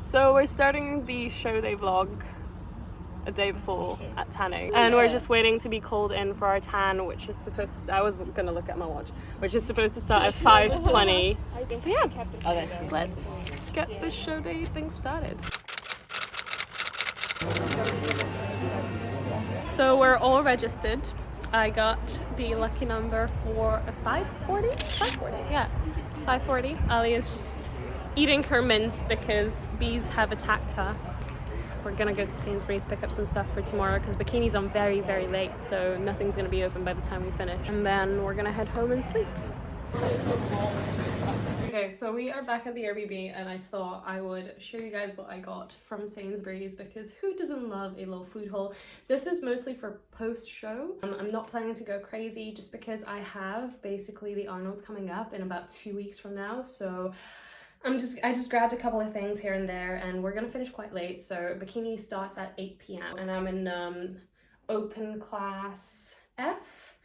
So we're starting the show day vlog a day before at tanning, and we're just waiting to be called in for our tan, which is supposed to, I was gonna look at my watch, which is supposed to start at 5:20. Yeah, let's get this show day thing started. So we're all registered. I got the lucky number for a 5:40? 5:40, yeah. 5:40. Ali is just eating her mints because bees have attacked her. We're gonna go to Sainsbury's, pick up some stuff for tomorrow because Bikini's on very, very late, so nothing's gonna be open by the time we finish. And then we're gonna head home and sleep. Okay, so we are back at the Airbnb, and I thought I would show you guys what I got from Sainsbury's because who doesn't love a little food haul? This is mostly for post-show. I'm not planning to go crazy just because I have basically the Arnold's coming up in about 2 weeks from now, so I just grabbed a couple of things here and there, and we're gonna finish quite late. So Bikini starts at 8 p.m. and I'm in open class F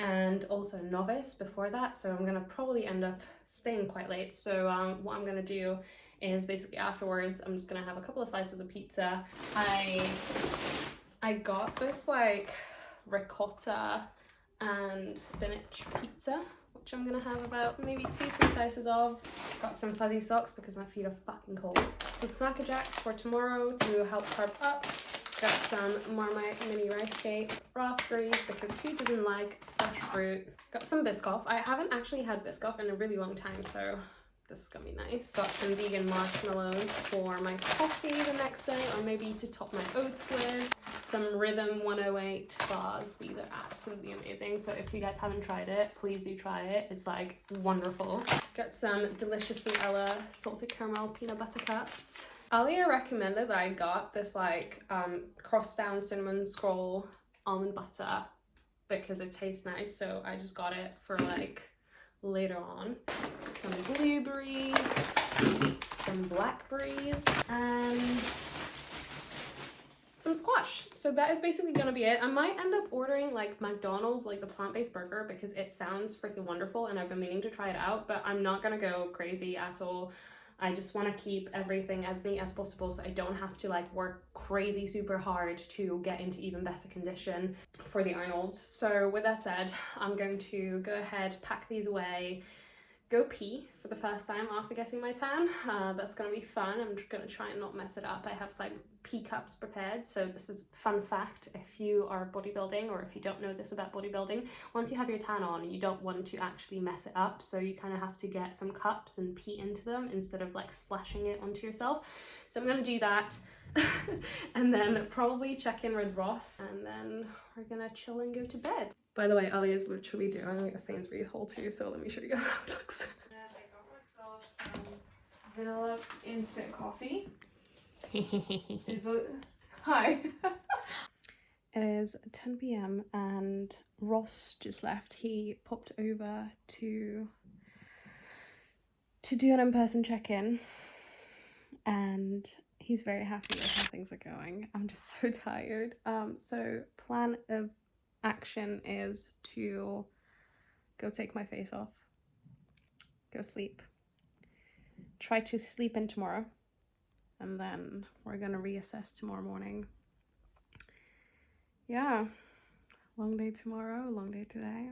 and also novice before that, so I'm gonna probably end up staying quite late. So what I'm gonna do is basically afterwards I'm just gonna have a couple of slices of pizza. I got this like ricotta and spinach pizza, which I'm gonna have about maybe 2-3 slices of. Got some fuzzy socks because my feet are fucking cold. Some Snacker Jacks for tomorrow to help carb up. Got some Marmite mini rice cake, raspberries because who doesn't like fresh fruit. Got some Biscoff. I haven't actually had Biscoff in a really long time, so this is gonna be nice. Got some vegan marshmallows for my coffee the next day, or maybe to top my oats with. Some Rhythm 108 bars. These are absolutely amazing, so if you guys haven't tried it, please do try it. It's like wonderful. Got some Deliciously Ella salted caramel peanut butter cups. Alia recommended that I got this like cross down cinnamon scroll almond butter because it tastes nice, so I just got it for like later on. Some blueberries, some blackberries, and some squash. So that is basically gonna be it. I might end up ordering like McDonald's, like the plant-based burger, because it sounds freaking wonderful and I've been meaning to try it out, but I'm not gonna go crazy at all. I just want to keep everything as neat as possible so I don't have to like work crazy super hard to get into even better condition for the Arnold's. So with that said, I'm going to go ahead, pack these away, go pee for the first time after getting my tan. That's gonna be fun. I'm just gonna try and not mess it up. I have some pee cups prepared. So this is a fun fact. If you are bodybuilding, or if you don't know this about bodybuilding, once you have your tan on, you don't want to actually mess it up. So you kind of have to get some cups and pee into them instead of like splashing it onto yourself. So I'm gonna do that and then probably check in with Ross, and then we're gonna chill and go to bed. By the way, Ali is literally doing a Sainsbury's haul too, so let me show you guys how it looks. I got myself some vanilla instant coffee. Hi. It is 10 p.m. and Ross just left. He popped over to do an in-person check-in, and he's very happy with how things are going. I'm just so tired. So plan of action is to go take my face off, go sleep, try to sleep in tomorrow, and then we're gonna reassess tomorrow morning. Yeah, long day tomorrow, long day today.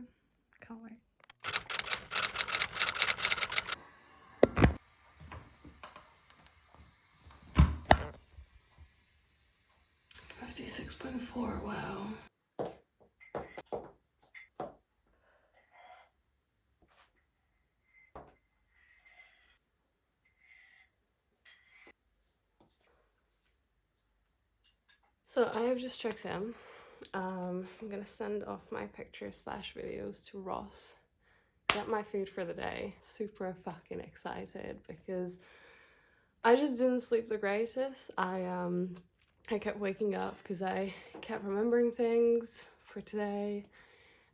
Can't wait. $56.4, wow. So I have just checked in. I'm gonna send off my pictures / videos to Ross, get my food for the day. Super fucking excited because I just didn't sleep the greatest. I kept waking up because I kept remembering things for today,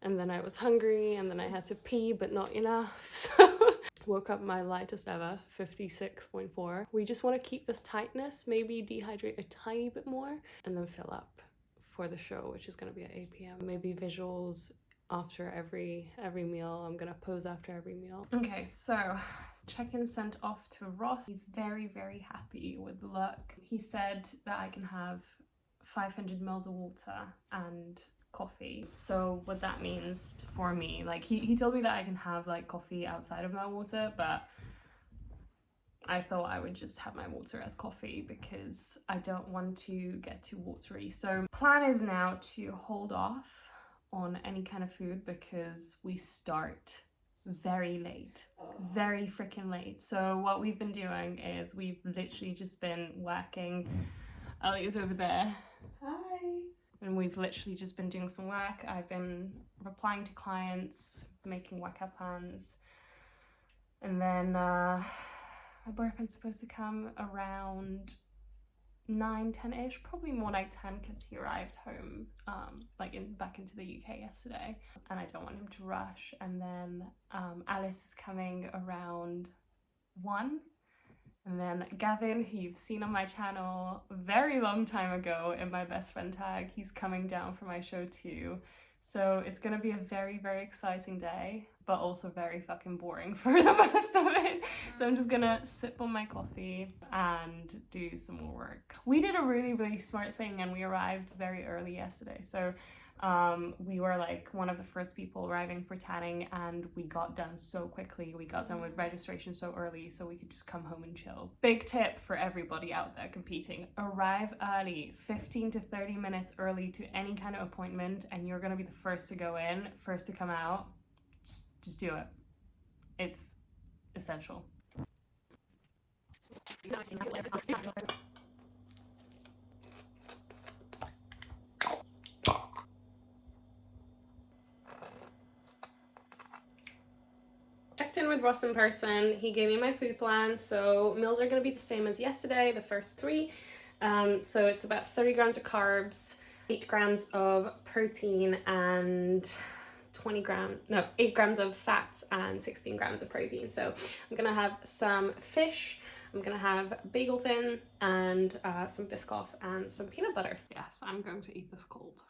and then I was hungry, and then I had to pee but not enough, so woke up my lightest ever, 56.4. We just want to keep this tightness, maybe dehydrate a tiny bit more, and then fill up for the show, which is going to be at 8 p.m. Maybe visuals after every meal. I'm gonna pose after every meal. Okay, so check-in sent off to Ross. He's very, very happy with the look. He said that I can have 500 mils of water and coffee. So what that means for me, like he told me that I can have like coffee outside of my water, but I thought I would just have my water as coffee because I don't want to get too watery. So plan is now to hold off on any kind of food because we start very late, very freaking late. So what we've been doing is we've literally just been working. Ali is over there. Hi. And we've literally just been doing some work. I've been replying to clients, making workout plans. And then my boyfriend's supposed to come around 9-10ish, probably more like 10 because he arrived home back into the UK yesterday, and I don't want him to rush. And then Alice is coming around 1, and then Gavin, who you've seen on my channel a very long time ago in my best friend tag, he's coming down for my show too. So it's gonna be a very, very exciting day, but also very fucking boring for the most of it. So I'm just gonna sip on my coffee and do some more work. We did a really, really smart thing and we arrived very early yesterday. So we were like one of the first people arriving for tanning, and we got done so quickly. We got done with registration so early so we could just come home and chill. Big tip for everybody out there competing: arrive early, 15 to 30 minutes early to any kind of appointment, and you're gonna be the first to go in, first to come out. Just do it. It's essential. Checked in with Ross in person. He gave me my food plan. So meals are going to be the same as yesterday, the first 3. So it's about 30 grams of carbs, 8 grams of protein, and 8 grams of fats and 16 grams of protein. So I'm gonna have some fish, I'm gonna have bagel thin, and some Biscoff and some peanut butter. Yes, I'm going to eat this cold.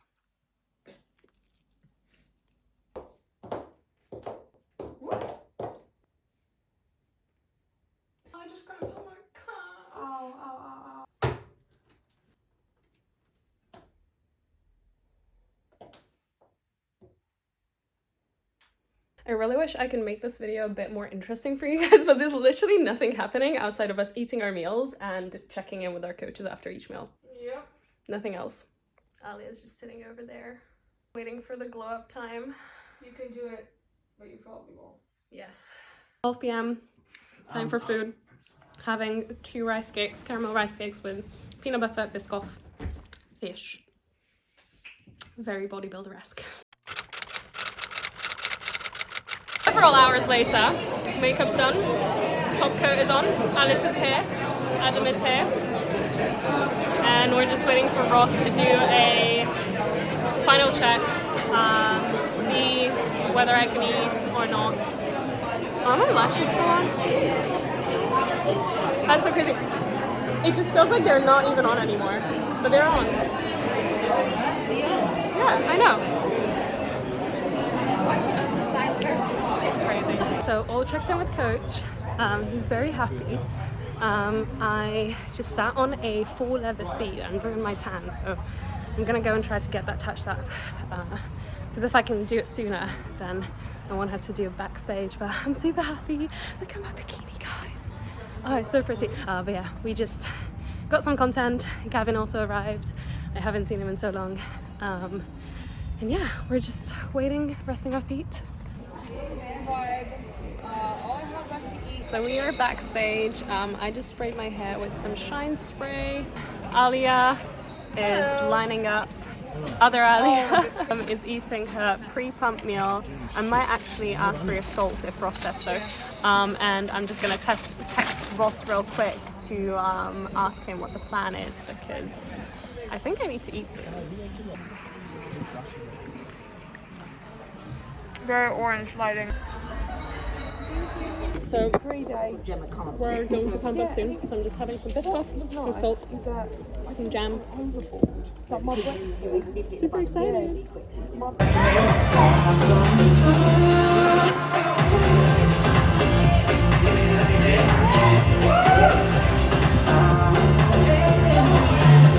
I just grabbed on my cup. Ow, ow, ow, ow. I really wish I could make this video a bit more interesting for you guys, but there's literally nothing happening outside of us eating our meals and checking in with our coaches after each meal. Yep. Nothing else. Ali is just sitting over there, waiting for the glow up time. You can do it, but you probably won't. Yes. 12 p.m. Time for food. Having 2 rice cakes, caramel rice cakes with peanut butter, Biscoff, fish. Very bodybuilder-esque. Several hours later, makeup's done, top coat is on, Alice is here, Adam is here, and we're just waiting for Ross to do a final check, see whether I can eat or not. Are my lashes still on? That's so crazy. It just feels like they're not even on anymore, but they're on. Yeah, I know. So all checked in with coach. He's very happy. I just sat on a full leather seat and ruined my tan, so I'm gonna go and try to get that touched up, because if I can do it sooner then I won't have to do it backstage. But I'm super happy. Look at my bikini, guys. Oh, it's so pretty. But yeah, we just got some content. Gavin also arrived. I haven't seen him in so long, and yeah, we're just waiting, resting our feet. So we are backstage. I just sprayed my hair with some shine spray. Alia is lining up. Other Alia is eating her pre-pump meal. I might actually ask for your salt if Ross says so. And I'm just gonna text Ross real quick to ask him what the plan is, because I think I need to eat soon. Very orange lighting. Thank So we're going to pump up soon. So I'm just having some biscuit, some salt, some jam. Super excited.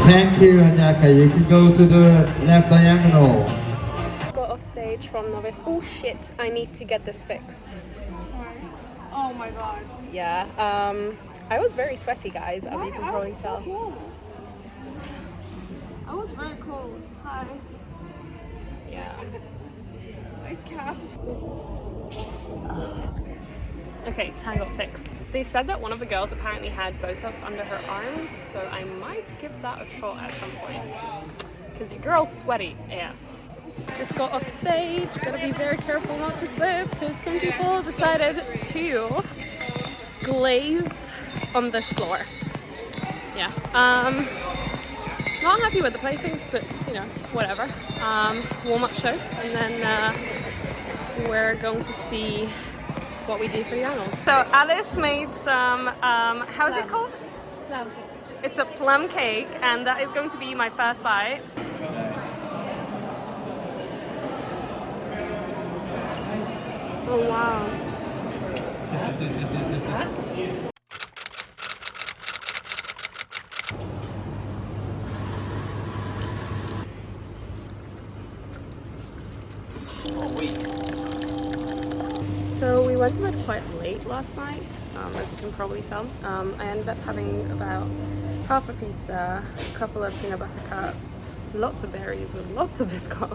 Thank you, Hanyaka. You can go to the left diagonal. Got off stage from novice. Oh shit! I need to get this fixed. Sorry. Oh my god. Yeah. I was very sweaty, guys. As you can probably tell. Cold. I was very cold. Hi. Yeah. My calves. Okay, tie got fixed. They said that one of the girls apparently had Botox under her arms, so I might give that a shot at some point. Because your girl's sweaty AF. Just got off stage, gotta be very careful not to slip, because some people decided to glaze on this floor. Yeah. Not happy with the placings, but you know, whatever. Warm-up show, and then we're going to see what we do for the Arnold. So Alice made some, how's it called? Plum. It's a plum cake, and that is going to be my first bite. Oh wow. So we went to bed quite late last night, as you can probably tell. I ended up having about half a pizza, a couple of peanut butter cups, lots of berries with lots of biscuit,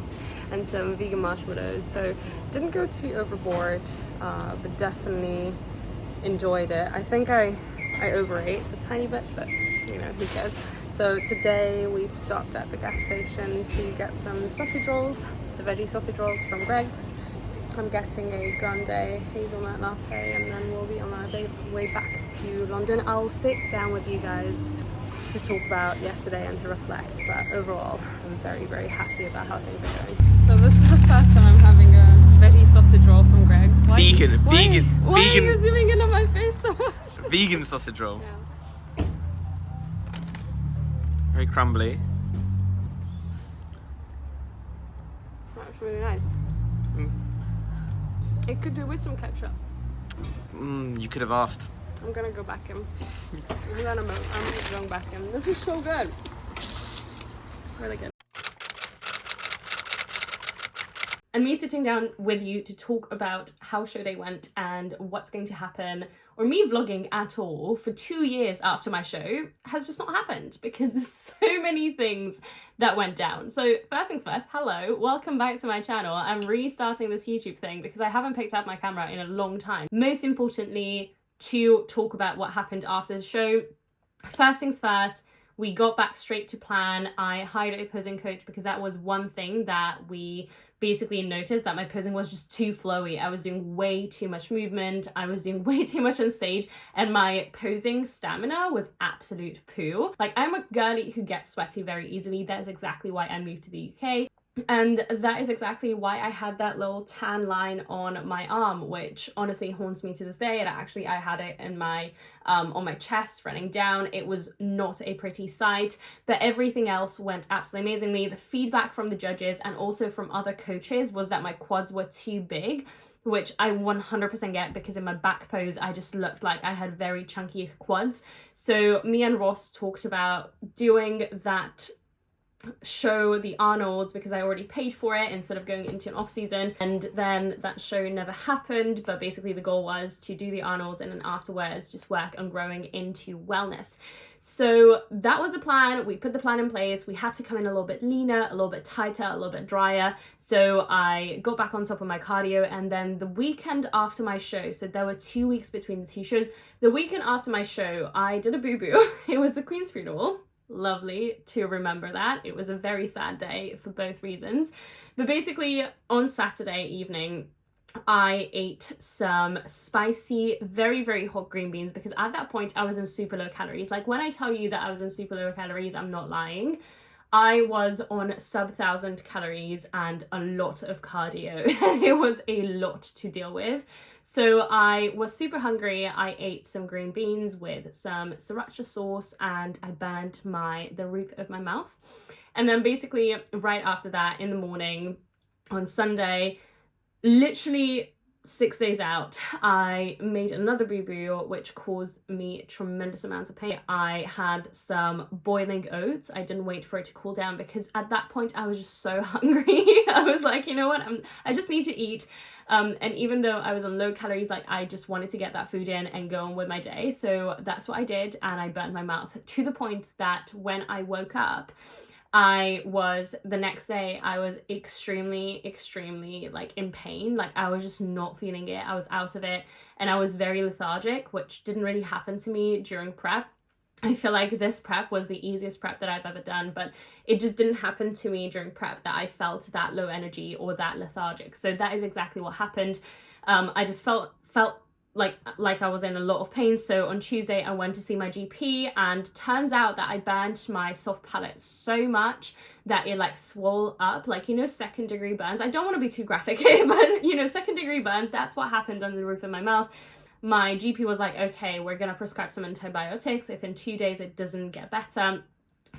and some vegan marshmallows. So didn't go too overboard, but definitely enjoyed it. I think I overate a tiny bit, but you know, who cares. So today we've stopped at the gas station to get some sausage rolls, the veggie sausage rolls from Greg's. I'm getting a grande hazelnut latte, and then we'll be on our way back to London. I'll sit down with you guys to talk about yesterday and to reflect, but overall I'm very, very happy about how things are going. So this is the first time I'm having a veggie sausage roll from Greg's. Vegan. Why are you zooming in on my face so much? Vegan sausage roll. Yeah. Very crumbly. That's really nice. It could do with some ketchup. You could have asked. I'm gonna go back in. I'm going back in. This is so good. Really good. And me sitting down with you to talk about how show day went and what's going to happen, or me vlogging at all for 2 years after my show has just not happened because there's so many things that went down. So first things first, hello, welcome back to my channel. I'm restarting this YouTube thing because I haven't picked up my camera in a long time. Most importantly, to talk about what happened after the show. First things first, we got back straight to plan. I hired a posing coach because that was one thing that we basically noticed, that my posing was just too flowy. I was doing way too much movement. I was doing way too much on stage, and my posing stamina was absolute poo. Like, I'm a girly who gets sweaty very easily. That is exactly why I moved to the UK. And that is exactly why I had that little tan line on my arm, which honestly haunts me to this day. And actually I had it in my on my chest running down. It was not a pretty sight, but everything else went absolutely amazingly. The feedback from the judges and also from other coaches was that my quads were too big, which I 100% get, because in my back pose I just looked like I had very chunky quads. So me and Ross talked about doing that show, the Arnold's, because I already paid for it instead of going into an off season, and then that show never happened. But basically the goal was to do the Arnold's and then afterwards just work on growing into wellness. So that was the plan. We put the plan in place. We had to come in a little bit leaner, a little bit tighter, a little bit drier. So I got back on top of my cardio, and then the weekend after my show, so there were 2 weeks between the two shows, the weekend after my show I did a boo-boo. It was the Queen's funeral. Lovely to remember that. It was a very sad day for both reasons. But basically on Saturday evening I ate some spicy, very, very hot green beans, because at that point I was in super low calories. Like, when I tell you that I was in super low calories, I'm not lying. I was on sub 1,000 calories and a lot of cardio, and it was a lot to deal with. So I was super hungry. I ate some green beans with some sriracha sauce, and I burned the roof of my mouth. And then basically right after that, in the morning on Sunday, literally 6 days out, I made another boo-boo, which caused me tremendous amounts of pain. I had some boiling oats. I didn't wait for it to cool down because at that point I was just so hungry. I was like, you know what, I just need to eat. And even though I was on low calories, like I just wanted to get that food in and go on with my day. So that's what I did, and I burned my mouth to the point that when I woke up, the next day I was extremely like in pain. Like I was just not feeling it. I was out of it, and I was very lethargic, which didn't really happen to me during prep. I feel like this prep was the easiest prep that I've ever done, but it just didn't happen to me during prep that I felt that low energy or that lethargic. So that is exactly what happened. I just felt like I was in a lot of pain. So on Tuesday I went to see my GP, and turns out that I burnt my soft palate so much that it like swelled up, like, you know, 2nd degree burns. I don't want to be too graphic here, but you know, 2nd degree burns, that's what happened on the roof of my mouth. My GP was like, okay, we're gonna prescribe some antibiotics. If in 2 days it doesn't get better,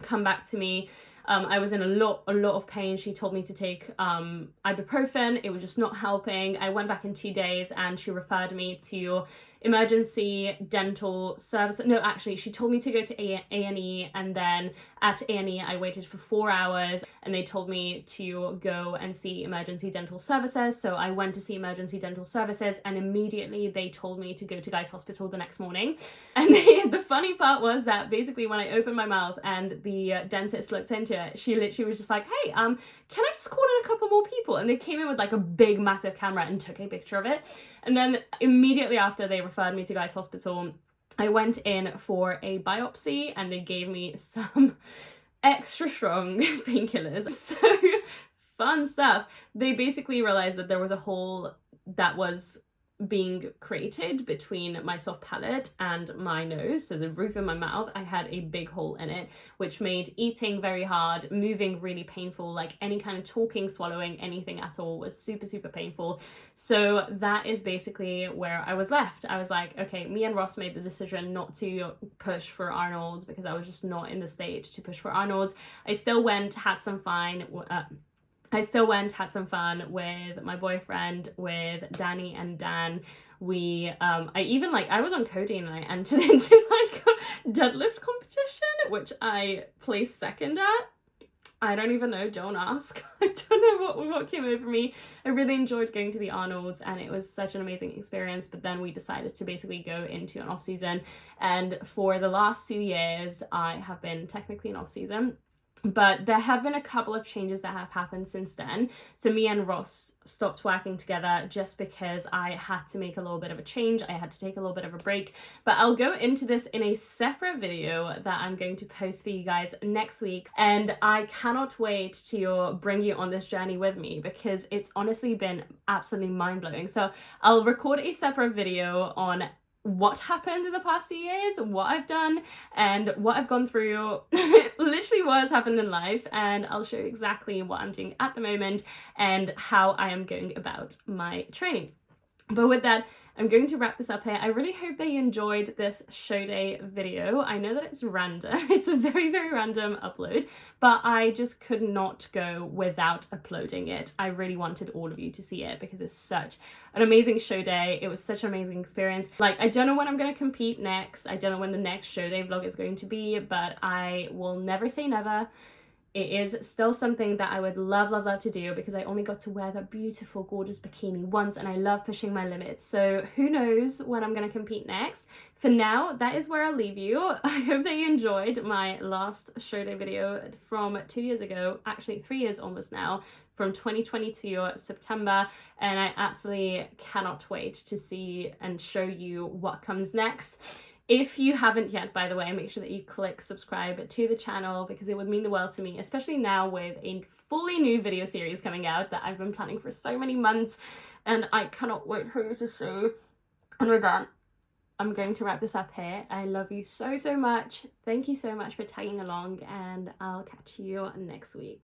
come back to me. I was in a lot of pain. She told me to take ibuprofen. It was just not helping. I went back in 2 days, and she referred me to emergency dental service. No, actually, she told me to go to A&E, and then at A&E I waited for 4 hours, and they told me to go and see emergency dental services. So I went to see emergency dental services, and immediately they told me to go to Guy's Hospital the next morning. And the funny part was that basically when I opened my mouth and the dentist looked into it, she literally was just like, hey, can I just call in a couple more people? And they came in with like a big massive camera and took a picture of it. And then immediately after they referred me to Guy's Hospital, I went in for a biopsy, and they gave me some extra strong painkillers. So fun stuff. They basically realized that there was a hole that was being created between my soft palate and my nose, so the roof of my mouth. I had a big hole in it, which made eating very hard, moving really painful, like any kind of talking, swallowing, anything at all was super painful. So that is basically where I was left. I was like, okay, me and Ross made the decision not to push for Arnold's because I was just not in the state to push for Arnold's. I still went, had some fun with my boyfriend, with Danny and Dan. I was on codeine, and I entered into like a deadlift competition, which I placed 2nd at. I don't even know, don't ask. I don't know what came over me. I really enjoyed going to the Arnold's, and it was such an amazing experience. But then we decided to basically go into an off season, and for the last 2 years I have been technically in off season. But there have been a couple of changes that have happened since then. So me and Ross stopped working together just because I had to make a little bit of a change. I had to take a little bit of a break. But I'll go into this in a separate video that I'm going to post for you guys next week. And I cannot wait to bring you on this journey with me, because it's honestly been absolutely mind-blowing. So I'll record a separate video on what happened in the past 2 years, what I've done, and what I've gone through, literally what has happened in life, and I'll show you exactly what I'm doing at the moment and how I am going about my training. But with that, I'm going to wrap this up here. I really hope that you enjoyed this show day video. I know that it's random. It's a very random upload, but I just could not go without uploading it. I really wanted all of you to see it because it's such an amazing show day. It was such an amazing experience. Like, I don't know when I'm going to compete next. I don't know when the next show day vlog is going to be, but I will never say never. It is still something that I would love to do, because I only got to wear that beautiful, gorgeous bikini once, and I love pushing my limits. So who knows when I'm going to compete next. For now, that is where I'll leave you. I hope that you enjoyed my last show day video from 2 years ago, actually 3 years almost now, from 2022 September, and I absolutely cannot wait to see and show you what comes next. If you haven't yet, by the way, make sure that you click subscribe to the channel, because it would mean the world to me, especially now with a fully new video series coming out that I've been planning for so many months, and I cannot wait for you to see. And with that, I'm going to wrap this up here. I love you so much. Thank you so much for tagging along, and I'll catch you next week.